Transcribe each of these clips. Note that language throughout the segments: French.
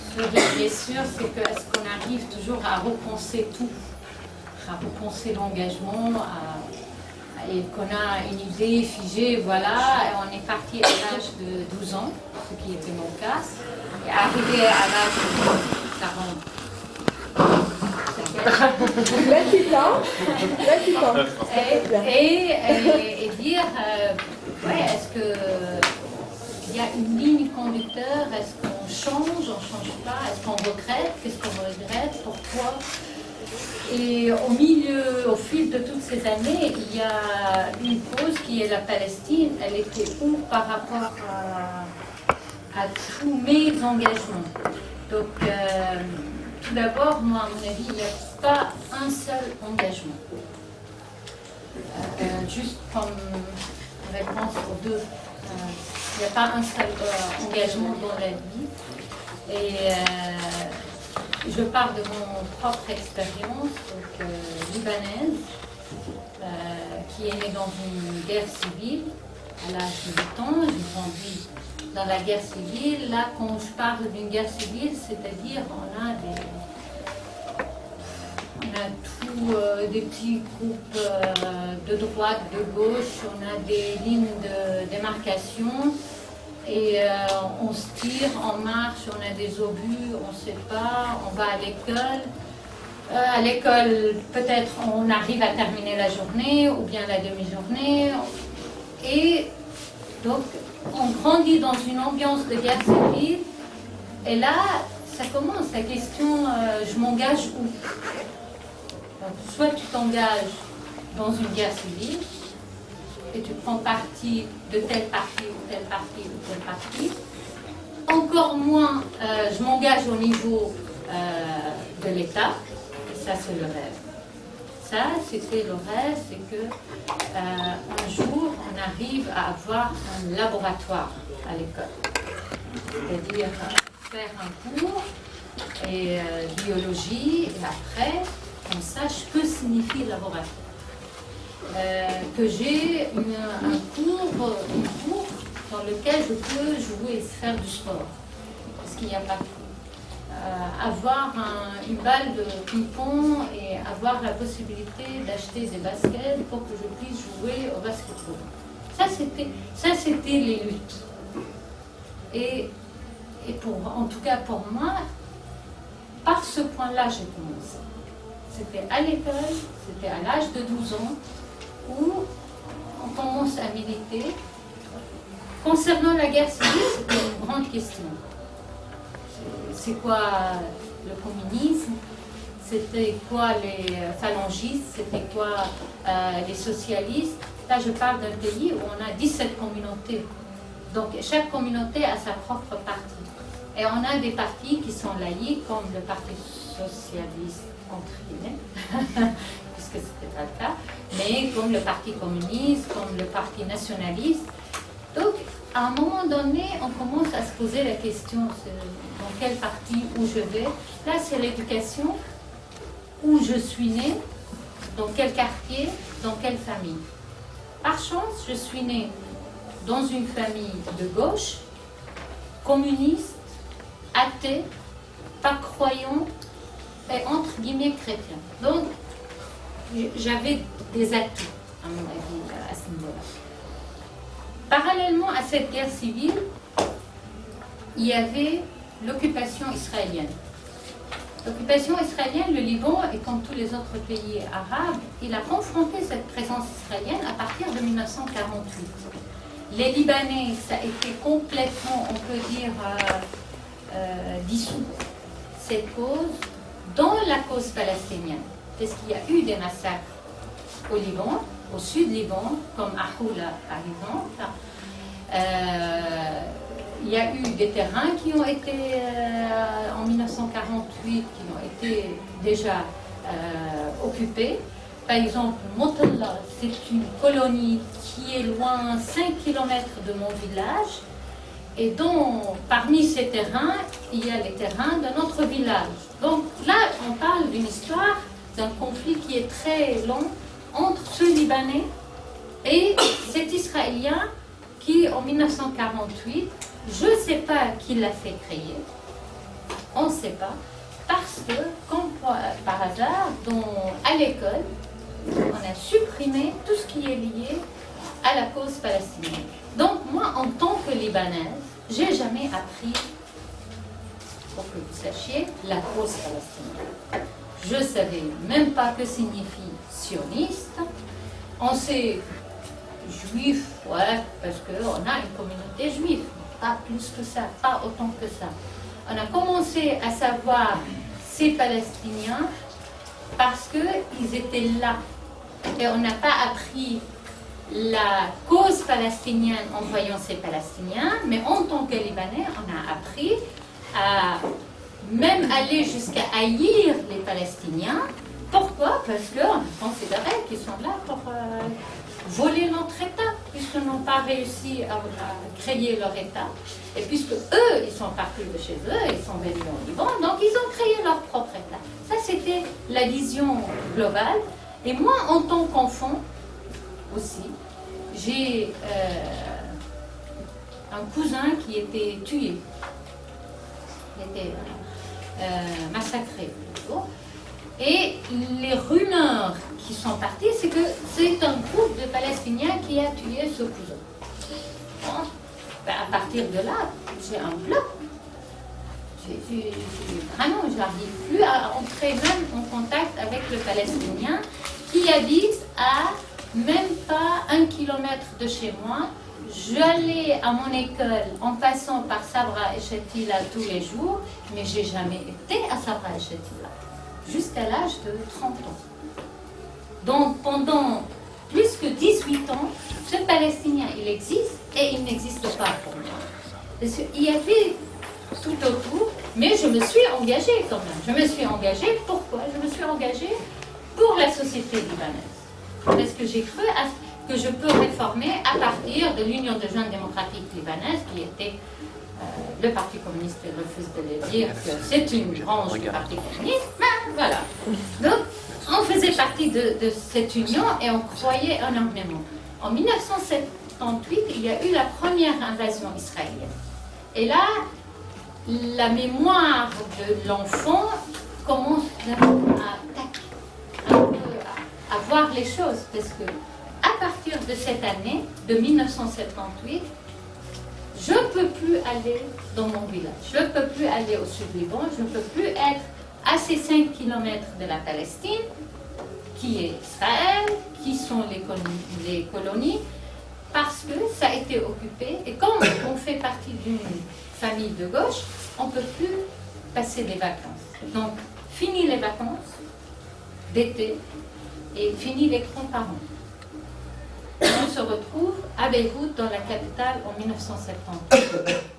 Ce qui est sûr, c'est que est-ce qu'on arrive toujours à repenser tout, à repenser l'engagement, et qu'on a une idée figée, voilà, et on est parti à l'âge de 12 ans, ce qui était mon cas, et arrivé à l'âge de 40. 28 ans. 28 ans. Et dire, ouais, est-ce qu'il y a une ligne conducteur, est-ce qu'on change, on ne change pas, est-ce qu'on regrette, qu'est-ce qu'on regrette, pourquoi? Et au fil de toutes ces années, il y a une cause qui est la Palestine. Elle était où par rapport à tous mes engagements? Donc, tout d'abord, moi, à mon avis, il n'y a pas un seul engagement. Juste comme réponse aux deux, il n'y a pas un seul engagement dans la vie. Et je parle de mon propre expérience libanaise, qui est née dans une guerre civile à l'âge de 8 ans. J'ai grandi dans la guerre civile. Là, quand je parle d'une guerre civile, c'est-à-dire on a tous des petits groupes de droite, de gauche, on a des lignes de démarcation. Et on se tire, on marche, on a des obus, on ne sait pas, on va à l'école. À l'école, peut-être on arrive à terminer la journée ou bien la demi-journée. Et donc, on grandit dans une ambiance de guerre civile. Et là, ça commence la question, je m'engage où? Donc, soit tu t'engages dans une guerre civile, et tu prends parti de tel parti ou tel parti ou tel parti. Encore moins, je m'engage au niveau de l'État. Et ça, c'est le rêve. Ça, c'était le rêve, c'est que un jour, on arrive à avoir un laboratoire à l'école. C'est-à-dire faire un cours et biologie, et après, qu'on sache que signifie laboratoire. Que j'ai un cours dans lequel je peux jouer et faire du sport. Parce qu'il n'y a pas avoir une balle de ping-pong et avoir la possibilité d'acheter des baskets pour que je puisse jouer au basketball. Ça, c'était les luttes. Et en tout cas pour moi, par ce point-là, j'ai commencé. C'était à l'école, c'était à l'âge de 12 ans, où on commence à militer. Concernant la guerre civile, c'était une grande question. C'est quoi le communisme? C'était quoi les phalangistes? C'était quoi les socialistes? Là, je parle d'un pays où on a 17 communautés. Donc, chaque communauté a sa propre partie. Et on a des partis qui sont laïcs, comme le Parti socialiste, entre guillemets, puisque ce n'était pas le cas, mais comme le Parti communiste, comme le Parti nationaliste. Donc, à un moment donné, on commence à se poser la question dans quel parti, où je vais. Là, c'est l'éducation, où je suis née, dans quel quartier, dans quelle famille. Par chance, je suis née dans une famille de gauche, communiste, athée, pas croyant, et entre guillemets chrétien. Donc, j'avais des atouts, à mon avis, à ce niveau-là. Parallèlement à cette guerre civile, il y avait l'occupation israélienne. L'occupation israélienne, le Liban, et comme tous les autres pays arabes, il a confronté cette présence israélienne à partir de 1948. Les Libanais, ça a été complètement, on peut dire, dissous, cette cause, dans la cause palestinienne. Parce qu'il y a eu des massacres au Liban, au sud Liban, comme à Houla par exemple. Il y a eu des terrains qui ont été, en 1948, qui ont été déjà occupés. Par exemple, Motalla, c'est une colonie qui est loin 5 km de mon village. Et donc, parmi ces terrains, il y a les terrains d'un autre village. Donc là, on parle d'une histoire, d'un conflit qui est très long entre ce Libanais et cet Israélien qui, en 1948, je ne sais pas qui l'a fait créer, On ne sait pas. Parce que, comme par hasard, à l'école, on a supprimé tout ce qui est lié à la cause palestinienne. Donc moi, en tant que Libanaise, j'ai jamais appris, pour que vous sachiez, la cause palestinienne. Je ne savais même pas que signifie sioniste. On sait juif, ouais, parce qu'on a une communauté juive, pas plus que ça, pas autant que ça. On a commencé à savoir ces Palestiniens parce qu'ils étaient là. Et on n'a pas appris la cause palestinienne en voyant ces Palestiniens, mais en tant que Libanais, on a appris à même aller jusqu'à haïr les Palestiniens. Pourquoi? Parce qu'on considérait qu'ils sont là pour voler notre État, puisqu'ils n'ont pas réussi à créer leur État. Et puisque eux, ils sont partis de chez eux, ils sont venus au Liban, donc ils ont créé leur propre État. Ça, c'était la vision globale. Et moi, en tant qu'enfant, aussi, j'ai un cousin qui était tué. Il était massacré, plutôt. Et les rumeurs qui sont parties, c'est que c'est un groupe de Palestiniens qui a tué ce cousin. Bon, ben à partir de là, j'ai un bloc. Vraiment, je n'arrive plus à entrer même en contact avec le Palestinien qui habite à même pas 1 kilomètre de chez moi. J'allais à mon école en passant par Sabra et Shatila tous les jours, mais j'ai jamais été à Sabra et Shatila jusqu'à l'âge de 30 ans. Donc pendant plus que 18 ans, ce Palestinien, il existe et il n'existe pas pour moi. Parce qu'il y avait tout autour, mais je me suis engagée quand même. Je me suis engagée, pourquoi? Je me suis engagée pour la société libanaise. Parce que j'ai cru que je peux réformer à partir de l'Union de jeunes démocratiques libanaises, qui était le Parti communiste refuse de le dire que c'est une branche du Parti communiste, mais voilà. Donc, on faisait partie de cette union et on croyait énormément. En 1978, il y a eu la première invasion israélienne. Et là, la mémoire de l'enfant commence à voir les choses, parce que à partir de cette année, de 1978, je ne peux plus aller dans mon village, je ne peux plus aller au sud-Liban, je ne peux plus être à ces 5 kilomètres de la Palestine, qui est Israël, qui sont les colonies, parce que ça a été occupé. Et comme on fait partie d'une famille de gauche, on ne peut plus passer des vacances. Donc, fini les vacances d'été et fini les grands-parents. On se retrouve à Beyrouth, dans la capitale, en 1970.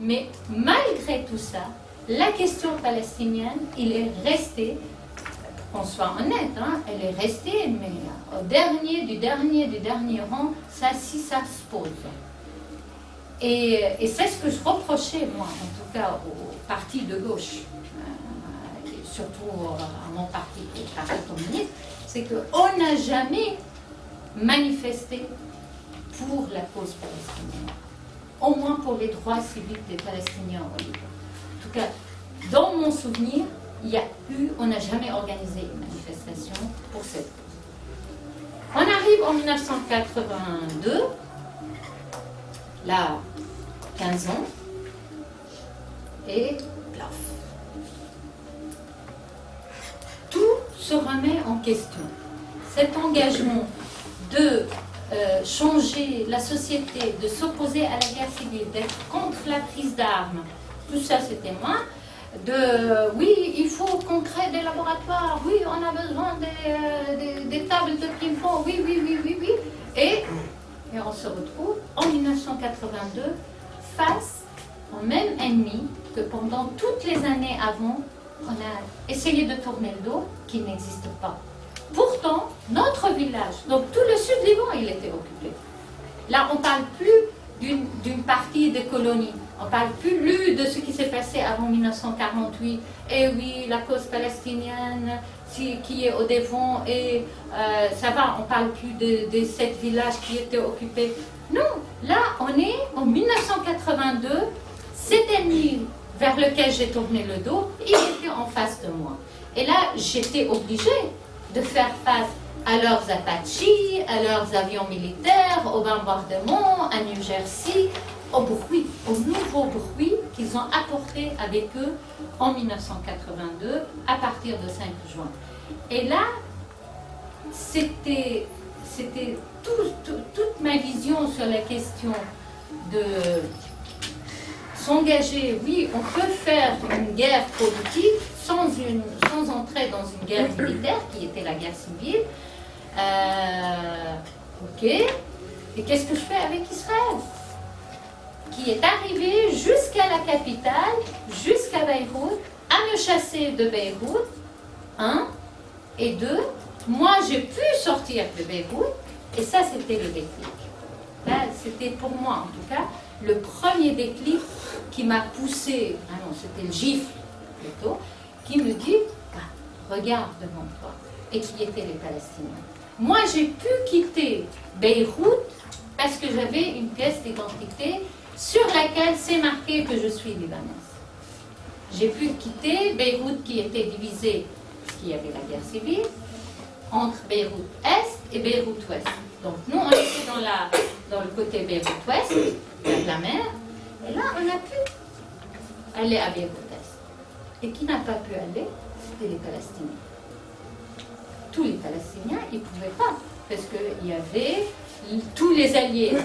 Mais malgré tout ça, la question palestinienne, il est resté, qu'on soit honnête, hein, elle est restée, mais au du dernier rang, ça se pose. Et c'est ce que je reprochais, moi, en tout cas, au parti de gauche, et surtout à mon parti, le Parti communiste, c'est qu'on n'a jamais manifesté pour la cause palestinienne, au moins pour les droits civiques des Palestiniens au Liban. En tout cas, dans mon souvenir, on n'a jamais organisé une manifestation pour cette cause. On arrive en 1982, là, 15 ans, et plaf. Tout se remet en question. Cet engagement de changer la société, de s'opposer à la guerre civile, d'être contre la prise d'armes, tout ça c'était moi. Oui, il faut qu'on crée des laboratoires, oui, on a besoin des tables de ping-pong, oui. Et on se retrouve en 1982 face au même ennemi que pendant toutes les années avant, on a essayé de tourner le dos, qui n'existe pas. Pourtant, notre village, donc tout le sud-Liban, il était occupé. Là, on ne parle plus d'une partie des colonies. On ne parle plus de ce qui s'est passé avant 1948. Et oui, la cause palestinienne qui est au devant, et ça va, on ne parle plus de 7 villages qui étaient occupés. Non, là, on est en 1982, cet ennemi vers lequel j'ai tourné le dos, il était en face de moi. Et là, j'étais obligée de faire face à leurs Apaches, à leurs avions militaires, au bombardement, à New Jersey, au bruit, au nouveau bruit qu'ils ont apporté avec eux en 1982, à partir de 5 juin. Et là, c'était toute ma vision sur la question de s'engager. Oui, on peut faire une guerre politique sans entrer dans une guerre militaire, qui était la guerre civile. Ok, et qu'est-ce que je fais avec Israël, qui est arrivé jusqu'à la capitale, jusqu'à Beyrouth, à me chasser de Beyrouth, un, et deux, moi j'ai pu sortir de Beyrouth, et ça c'était le déclic. Là, c'était pour moi en tout cas le premier déclic qui m'a poussé, ah non, c'était le gifle plutôt, qui me dit, ah, regarde devant toi, et qui étaient les Palestiniens. Moi, j'ai pu quitter Beyrouth parce que j'avais une pièce d'identité sur laquelle c'est marqué que je suis libanaise. J'ai pu quitter Beyrouth qui était divisée, parce qu'il y avait la guerre civile, entre Beyrouth Est et Beyrouth Ouest. Donc nous, on était dans le côté Beyrouth Ouest, de la mer, et là, on a pu aller à Beyrouth Est. Et qui n'a pas pu aller, c'était les Palestiniens. Tous les Palestiniens, ils ne pouvaient pas, parce qu'il y avait tous les alliés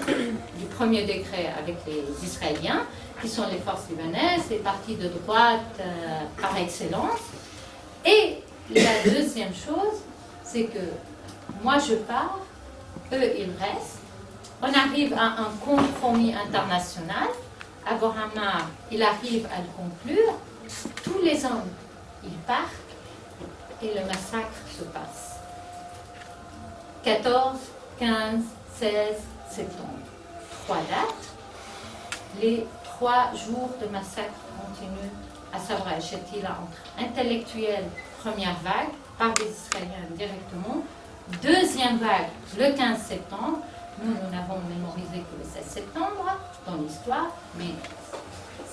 du premier décret avec les Israéliens, qui sont les forces libanaises, les partis de droite par excellence. Et la deuxième chose, c'est que moi je pars, eux ils restent, on arrive à un compromis international, Abraham, il arrive à le conclure, tous les hommes, ils partent, et le massacre se passe. 14, 15, 16 septembre. 3 dates. Les 3 jours de massacre continuent à Sabra et Shatila entre intellectuels, première vague, par les Israéliens directement. Deuxième vague, le 15 septembre. Nous n'avons mémorisé que le 16 septembre dans l'histoire, mais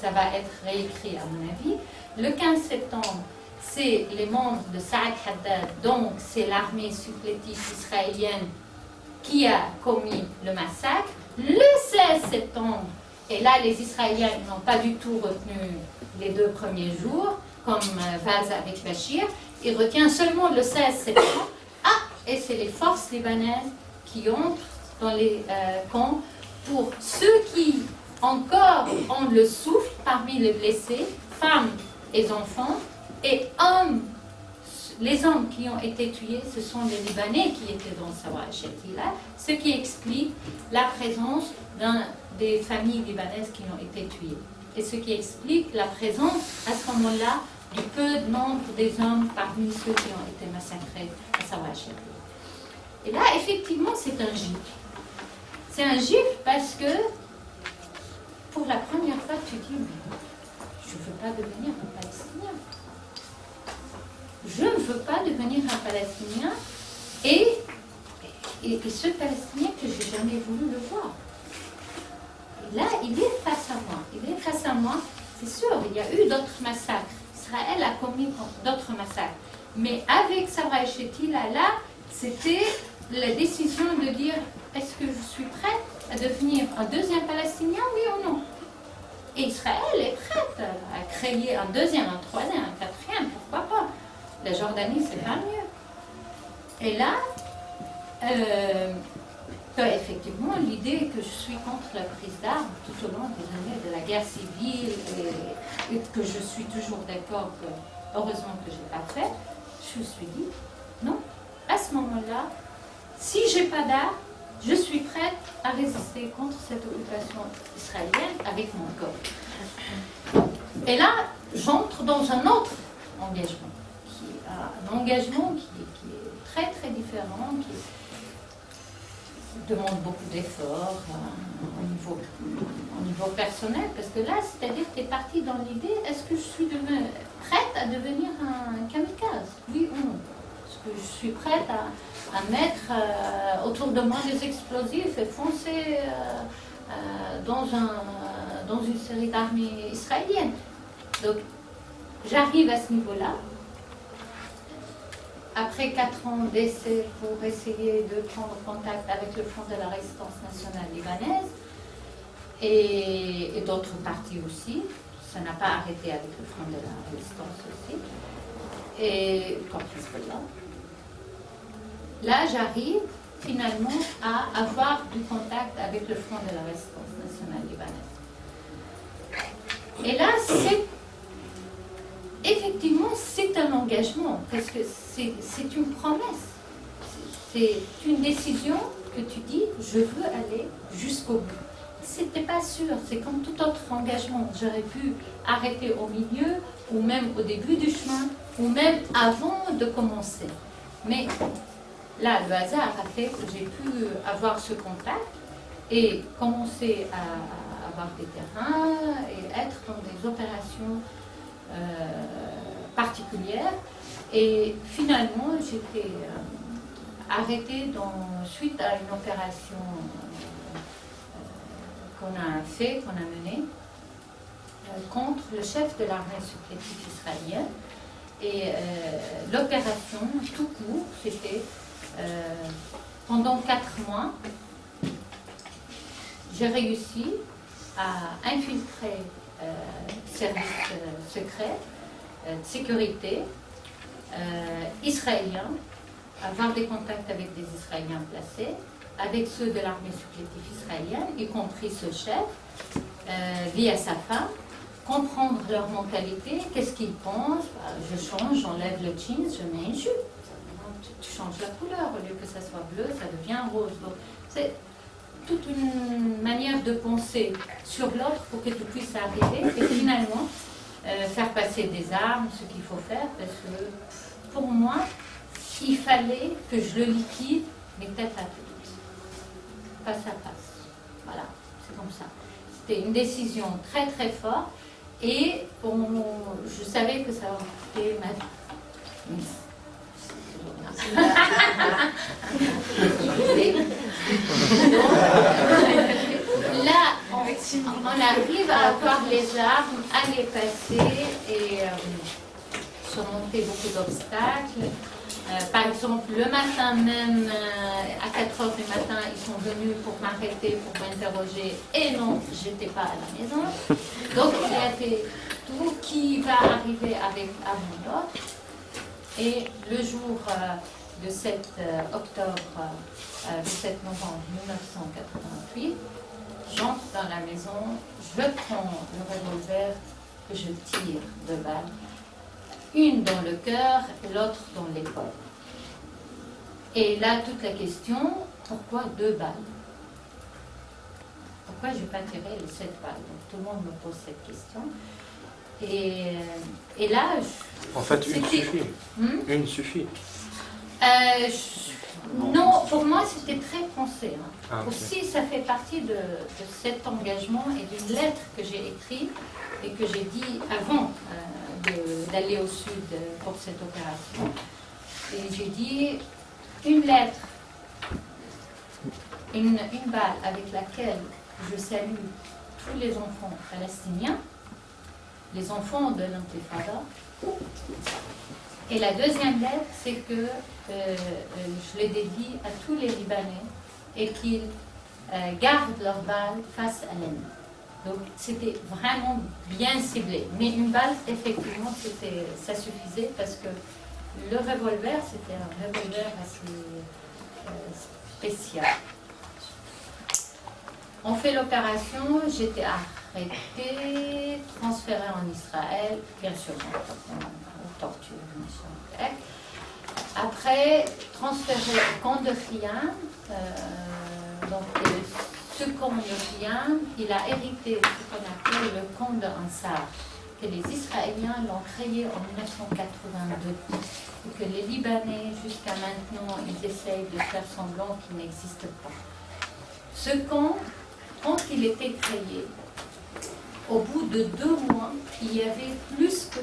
ça va être réécrit à mon avis. Le 15 septembre, c'est les membres de Saad Haddad, donc c'est l'armée supplétive israélienne qui a commis le massacre. Le 16 septembre, et là les Israéliens n'ont pas du tout retenu les 2 premiers jours, comme Vaz avec Bachir, ils retiennent seulement le 16 septembre. Ah, et c'est les forces libanaises qui entrent dans les camps. Pour ceux qui encore ont le souffle parmi les blessés, femmes et enfants, et hommes, les hommes qui ont été tués, ce sont les Libanais qui étaient dans Sabra et Shatila, ce qui explique la présence des familles libanaises qui ont été tuées. Et ce qui explique la présence, à ce moment-là, du peu de nombre des hommes parmi ceux qui ont été massacrés à Sabra et Shatila. Et là, effectivement, c'est un gifle. C'est un gifle parce que, pour la première fois, tu dis, mais je ne veux pas devenir un Palestinien. Je ne veux pas devenir un Palestinien et ce Palestinien que je n'ai jamais voulu le voir. Et là, il est face à moi. Il est face à moi, c'est sûr, il y a eu d'autres massacres. Israël a commis d'autres massacres. Mais avec Sabra et Shatila, là, c'était la décision de dire, est-ce que je suis prête à devenir un deuxième Palestinien, oui ou non? Et Israël est prête à créer un deuxième, un troisième, un quatrième, pourquoi pas? La Jordanie, c'est pas mieux. Et là, effectivement, l'idée que je suis contre la prise d'armes tout au long des années de la guerre civile et que je suis toujours d'accord que, heureusement que je n'ai pas fait, je me suis dit, non, à ce moment-là, si je n'ai pas d'armes, je suis prête à résister contre cette occupation israélienne avec mon corps. Et là, j'entre dans un autre engagement. Un engagement qui est très très différent, qui demande beaucoup d'efforts au niveau personnel, parce que là, c'est-à-dire que tu es parti dans l'idée, est-ce que je suis prête à devenir un kamikaze, oui ou non? Est-ce que je suis prête à mettre autour de moi des explosifs et foncer dans une série d'armées israéliennes? Donc, j'arrive à ce niveau-là. Après 4 ans d'essai pour essayer de prendre contact avec le Front de la Résistance nationale libanaise et d'autres partis aussi, ça n'a pas arrêté avec le Front de la Résistance aussi, et comme Hezbollah. Là, j'arrive finalement à avoir du contact avec le Front de la Résistance nationale libanaise. Et là, effectivement, c'est un engagement, parce que c'est une promesse. C'est une décision que tu dis, je veux aller jusqu'au bout. C'était pas sûr, c'est comme tout autre engagement. J'aurais pu arrêter au milieu, ou même au début du chemin, ou même avant de commencer. Mais là, le hasard a fait que j'ai pu avoir ce contact et commencer à avoir des terrains et être dans des opérations particulière, et finalement j'étais arrêtée suite à une opération qu'on a menée contre le chef de l'armée supplétive israélienne, et l'opération tout court, c'était pendant 4 mois, j'ai réussi à infiltrer services secrets de sécurité israéliens, avoir des contacts avec des Israéliens placés, avec ceux de l'armée supplétive israélienne, y compris ce chef, via sa femme, comprendre leur mentalité, qu'est-ce qu'ils pensent. Je change, j'enlève le jeans, je mets une jupe. Tu changes la couleur, au lieu que ça soit bleu, ça devient rose. Donc, c'est toute une manière de penser sur l'autre pour que tu puisses arriver et finalement faire passer des armes, ce qu'il faut faire, parce que pour moi, il fallait que je le liquide, mais tête à tête, face à face. Voilà, c'est comme ça. C'était une décision très très forte et je savais que ça aurait coûté ma vie. Là, on arrive à avoir les armes, à les passer et surmonter beaucoup d'obstacles. Par exemple, le matin même, à 4 heures du matin, ils sont venus pour m'arrêter, pour m'interroger, et non, j'étais pas à la maison. Donc, il y avait tout qui va arriver avant l'autre. Et le jour de 7 octobre, le 7 novembre 1988, j'entre dans la maison, je prends le revolver et je tire 2 balles. Une dans le cœur et l'autre dans l'épaule. Et là, toute la question, pourquoi 2 balles? Pourquoi je n'ai pas tiré les 7 balles? Donc, tout le monde me pose cette question. Et là, en fait, une suffit. Une suffit. Non, pour moi, c'était très pensé. Hein. Ah, okay. Aussi, ça fait partie de cet engagement et d'une lettre que j'ai écrite et que j'ai dit avant d'aller au sud pour cette opération. Et j'ai dit une lettre, une balle avec laquelle je salue tous les enfants palestiniens, les enfants de l'intifada. Et la deuxième lettre, c'est que je les dédie à tous les Libanais et qu'ils gardent leurs balles face à l'ennemi. Donc c'était vraiment bien ciblé. Mais une balle, effectivement, ça suffisait parce que le revolver, c'était un revolver assez spécial. On fait l'opération, j'étais arrêtée, transférée en Israël, bien sûr, torture, machin. Après, transférée au camp de Khian, ce camp de Khian, il a hérité ce qu'on appelle le camp de Ansar, que les Israéliens l'ont créé en 1982, et que les Libanais, jusqu'à maintenant, ils essayent de faire semblant qu'il n'existe pas. Ce camp, quand il était créé, au bout de 2 mois, il y avait plus que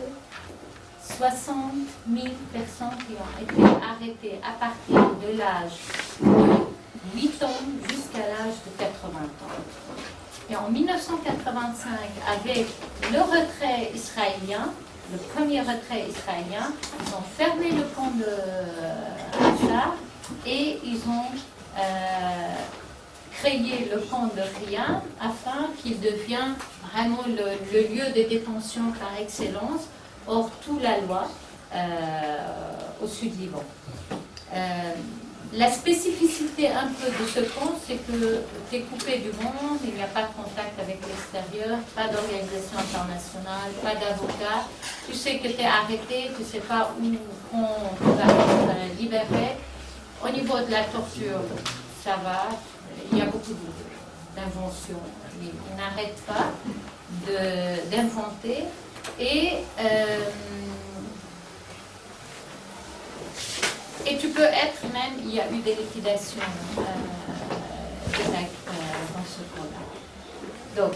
60 000 personnes qui ont été arrêtées à partir de l'âge de 8 ans jusqu'à l'âge de 80 ans. Et en 1985, avec le retrait israélien, le premier retrait israélien, ils ont fermé le camp de Achar et ils ont créé le camp de Riyam afin qu'il devienne vraiment le lieu de détention par excellence, hors toute la loi au sud Liban. La spécificité un peu de ce camp, c'est que tu es coupé du monde, il n'y a pas de contact avec l'extérieur, pas d'organisation internationale, pas d'avocat. Tu sais que tu es arrêté, tu ne sais pas où on va être libéré. Au niveau de la torture, ça va, il y a beaucoup d'inventions. Ils n'arrêtent pas d'inventer. Et tu peux être même, il y a eu des liquidations dans ce camp-là. Donc,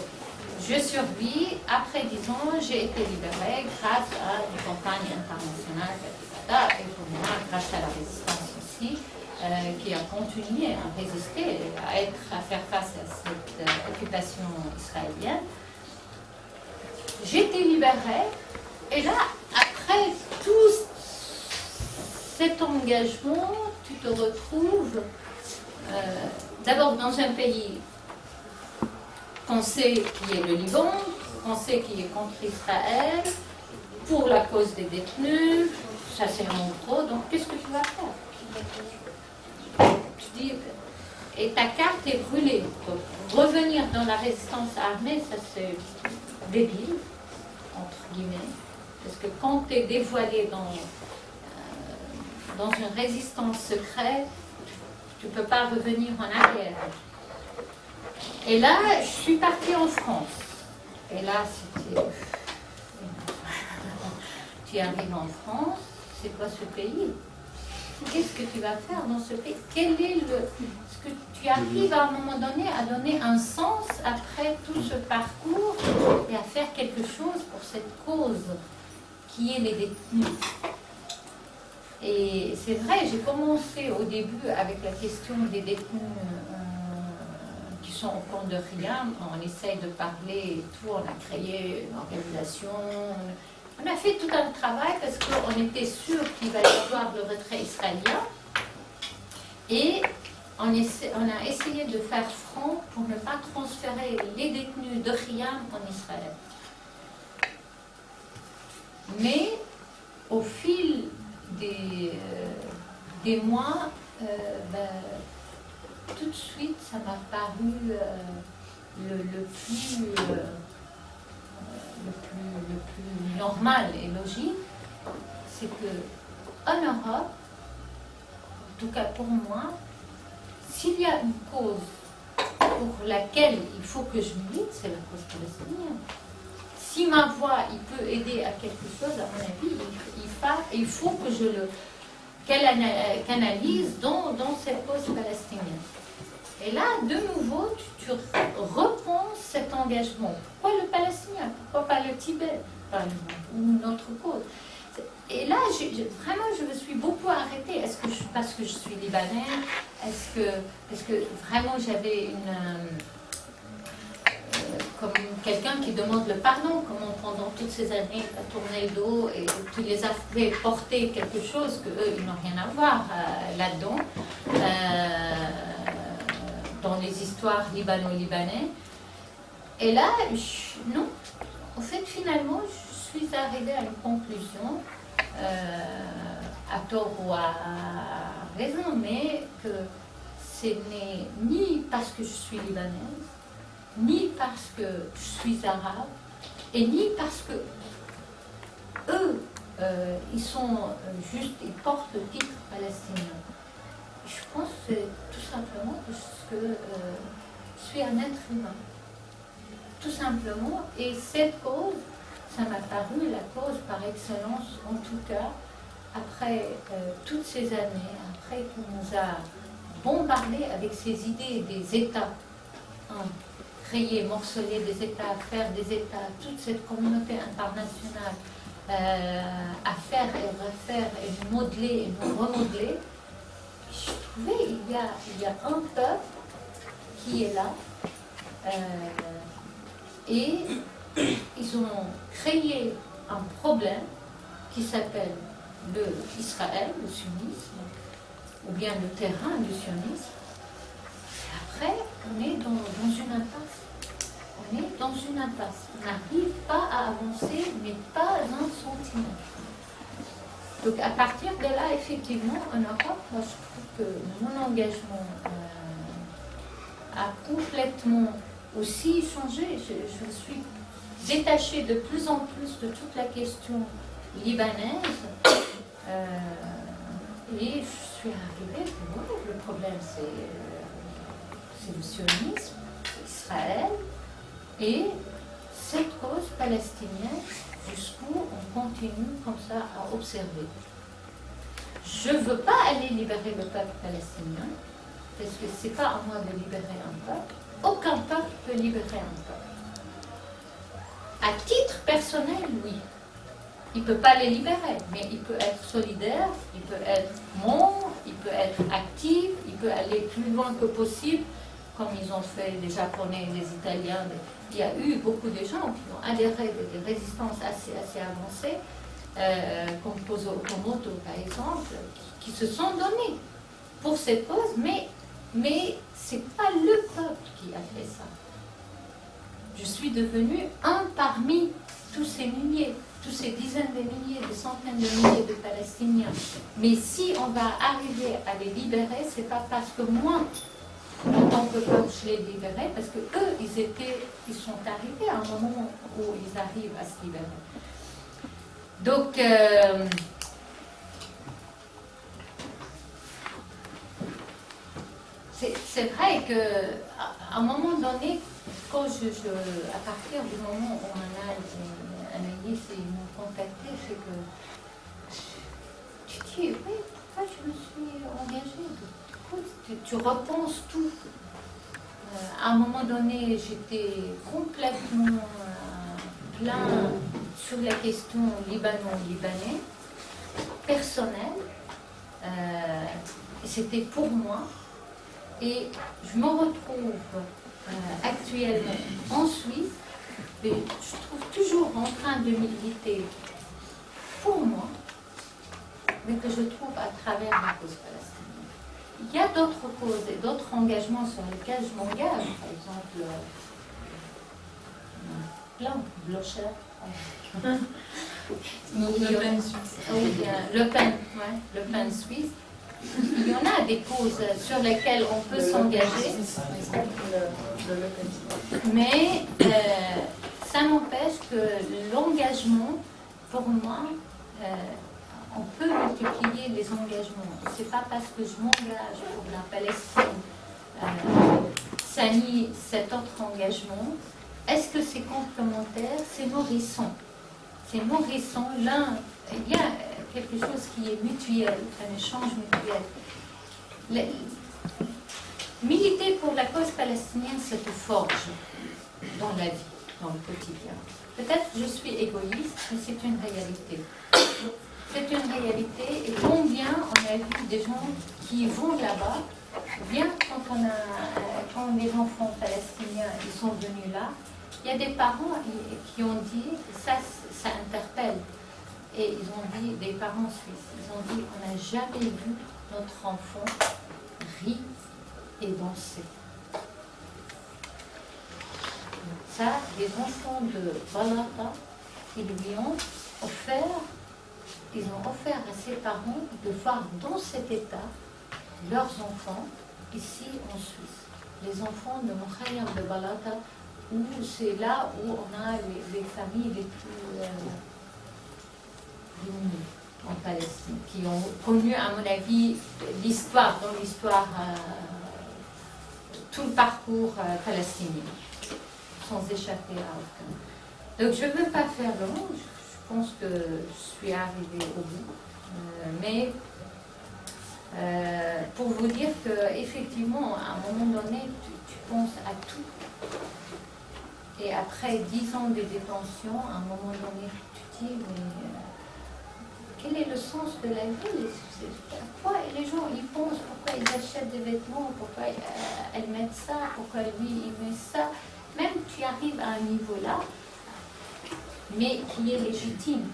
je survis. Après 10 ans, j'ai été libérée grâce à une campagne internationale, et pour moi, grâce à la résistance aussi, qui a continué à résister, à faire face à cette occupation israélienne. J'ai été libérée, et là, après tout cet engagement, tu te retrouves d'abord dans un pays qu'on sait qui est le Liban, qu'on sait qui est contre Israël, pour la cause des détenus, ça c'est mon gros, donc qu'est-ce que tu vas faire? Tu dis, et ta carte est brûlée. Donc, revenir dans la résistance armée, ça c'est débile, entre guillemets, parce que quand tu es dévoilé dans une résistance secrète, tu ne peux pas revenir en arrière. Et là, je suis partie en France. Et là, c'était... Tu arrives en France, c'est quoi ce pays? Qu'est-ce que tu vas faire dans ce pays? Quel est Est-ce que tu arrives à un moment donné à donner un sens après tout ce parcours et à faire quelque chose pour cette cause qui est les détenus? Et c'est vrai, j'ai commencé au début avec la question des détenus qui sont au camp de Riyam. On essaye de parler et tout, on a créé une organisation. On a fait tout un travail parce qu'on était sûr qu'il va y avoir le retrait israélien. Et on a essayé de faire front pour ne pas transférer les détenus de Riyam en Israël. Mais au fil des mois, tout de suite, ça m'a paru le plus normal et logique, c'est que en Europe, en tout cas pour moi, s'il y a une cause pour laquelle il faut que je milite, c'est la cause palestinienne. Si ma voix il peut aider à quelque chose, à mon avis, il faut que je le canalise dans cette cause palestinienne. Et là, de nouveau, tu reprends cet engagement. Pourquoi le Palestinien? Pourquoi pas le Tibet, par exemple, ou notre cause? Et là, vraiment, je me suis beaucoup arrêtée. Est-ce que parce que je suis libanaise? Est-ce que vraiment j'avais comme quelqu'un qui demande le pardon, comment pendant toutes ces années tu as tourné le dos et tu les as fait porter quelque chose qu'eux, ils n'ont rien à voir là-dedans, dans les histoires libano-libanais. Et là, non. En fait, finalement, je suis arrivée à une conclusion, à tort ou à raison, mais que ce n'est ni parce que je suis libanaise, ni parce que je suis arabe, et ni parce que eux, ils portent le titre palestinien. Je pense que c'est tout simplement parce que je suis un être humain. Tout simplement, et cette cause, ça m'a paru la cause par excellence, en tout cas, après toutes ces années, après qu'on nous a bombardé avec ces idées des États, créer, morceler des États, faire des États, toute cette communauté internationale, à faire et refaire et modeler et nous remodeler, je trouvais qu'il y a un peuple qui est là, Et ils ont créé un problème qui s'appelle Israël, le sionisme, ou bien le terrain du sionisme. Et après, on est dans une impasse. On est dans une impasse. On n'arrive pas à avancer, mais pas un centimètre. Donc à partir de là, effectivement, en Europe, moi je trouve que mon engagement a complètement aussi changé. Je suis détachée de plus en plus de toute la question libanaise. Et je suis arrivée, le problème c'est le sionisme, c'est Israël, et cette cause palestinienne, jusqu'où on continue comme ça à observer. Je ne veux pas aller libérer le peuple palestinien, parce que ce n'est pas à moi de libérer un peuple. Aucun peuple peut libérer un peuple. À titre personnel, oui. Il ne peut pas les libérer, mais il peut être solidaire, il peut être membre, il peut être actif, il peut aller plus loin que possible, comme ils ont fait les Japonais et les Italiens. Il y a eu beaucoup de gens qui ont adhéré à des résistances assez avancées, comme Kozo Okamoto par exemple, qui se sont donnés pour cette cause, mais ce n'est pas le peuple qui a fait ça. Je suis devenue un parmi tous ces milliers, tous ces dizaines de milliers, des centaines de milliers de Palestiniens. Mais si on va arriver à les libérer, ce n'est pas parce que moi, en tant que peuple, je les libérais, parce que eux, ils sont arrivés à un moment où ils arrivent à se libérer. Donc, c'est vrai qu'à un moment donné, quand à partir du moment où un analyste m'a contacté, c'est que tu dis, oui, pourquoi je me suis engagée? Tu repenses tout. À un moment donné, j'étais complètement plein sur la question libano-libanais, personnelle. C'était pour moi. Et je me retrouve actuellement en Suisse, et je trouve toujours en train de militer pour moi, mais que je trouve à travers la cause palestinienne. Il y a d'autres causes et d'autres engagements sur lesquels je m'engage, par exemple, plein, Blocher. Le Pen suisse. Il y en a des causes sur lesquelles on peut s'engager, mais ça n'empêche que l'engagement, pour moi, on peut multiplier les engagements. Ce n'est pas parce que je m'engage pour la Palestine, ça nie cet autre engagement. Est-ce que c'est complémentaire? C'est nourrissant. C'est nourrissant. Il y a quelque chose qui est mutuel, un échange mutuel. Militer pour la cause palestinienne, ça te forge dans la vie, dans le quotidien. Peut-être que je suis égoïste, mais c'est une réalité. C'est une réalité, et combien on a vu des gens qui vont là-bas, bien quand les enfants palestiniens ils sont venus là, il y a des parents qui ont dit, ça interpelle. Et ils ont dit, des parents suisses, ils ont dit, on n'a jamais vu notre enfant rire et danser. Ça, les enfants de Balata, ils lui ont offert, à ses parents de voir dans cet état leurs enfants ici en Suisse. Les enfants de Mokhayam de Balata, où c'est là où on a les familles les plus en Palestine, qui ont connu, à mon avis, dans l'histoire, tout le parcours palestinien, sans échapper à aucun. Donc je ne veux pas faire long, je pense que je suis arrivée au bout, mais pour vous dire qu'effectivement, à un moment donné, tu penses à tout. Et après 10 ans de détention, à un moment donné, tu te dis, mais quel est le sens de la vie? Pourquoi les gens ils pensent, pourquoi ils achètent des vêtements, pourquoi elles mettent ça, pourquoi lui il met ça? même tu arrives à un niveau là, mais qui est légitime.